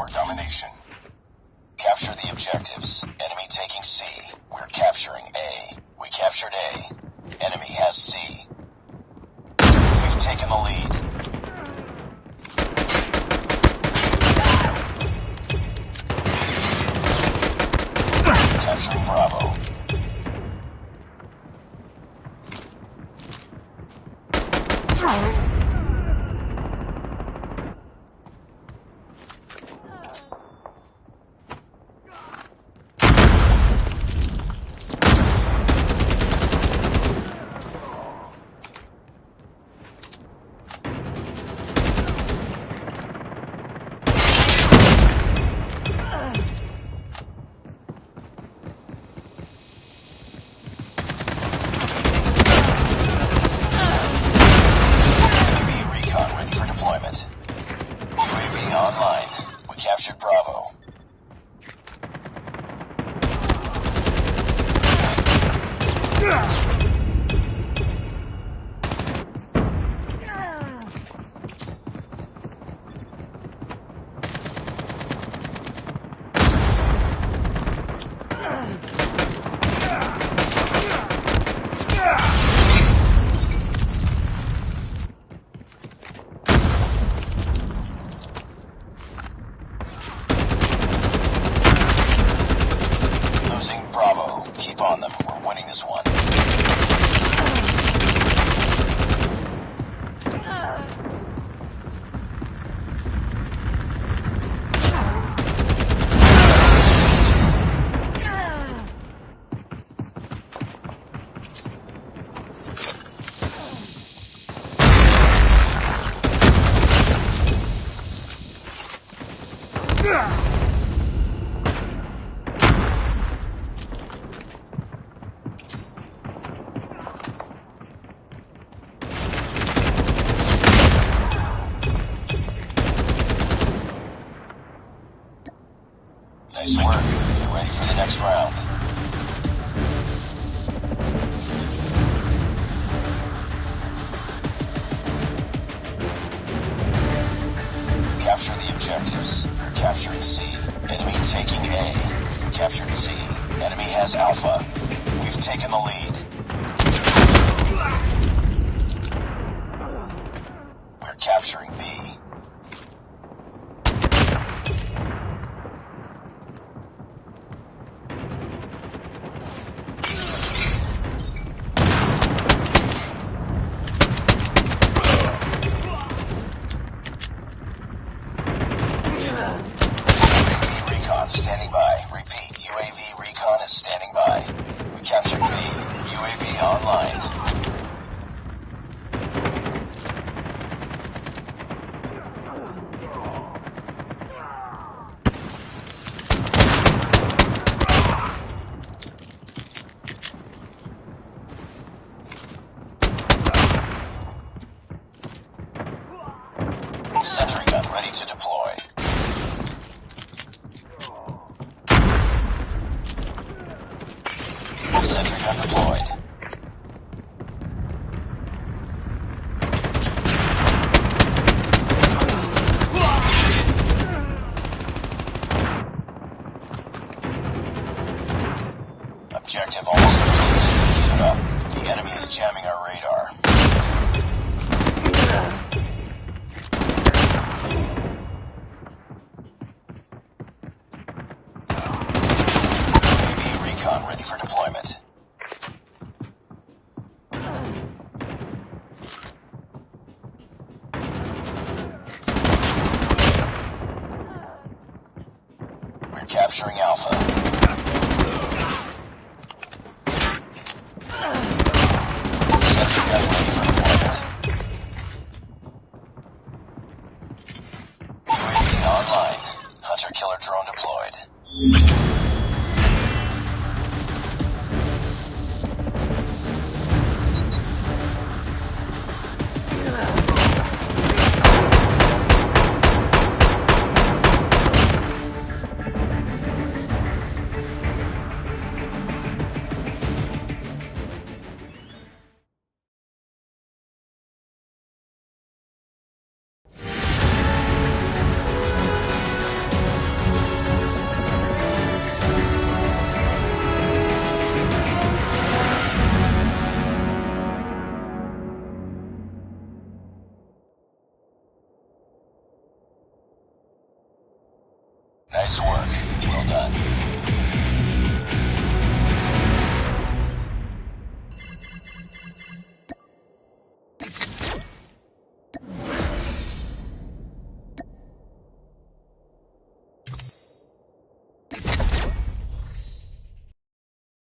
for domination. Capture the objectives. Enemy taking C. We're capturing A. We captured A. Enemy has C. We've taken the lead. Capturing Bravo. Online. We captured Bravo. Bravo. Keep on them. We're winning this one. Nice work. Get ready for the next round. Capture the objectives. Capturing C. Enemy taking A. We captured C. Enemy has Alpha. We've taken the lead. We're capturing B. Standing by. Repeat, UAV recon is standing by. We captured B. UAV online. Sentry gun ready to deploy. Sentry gun deployed. Objective almost complete. Keep it up. The enemy is jamming our radar. UAV recon ready for deployment. We're capturing Alpha. Sentry gun ready for deployment. UAV online. Hunter-killer drone deployed. Nice work. Well done.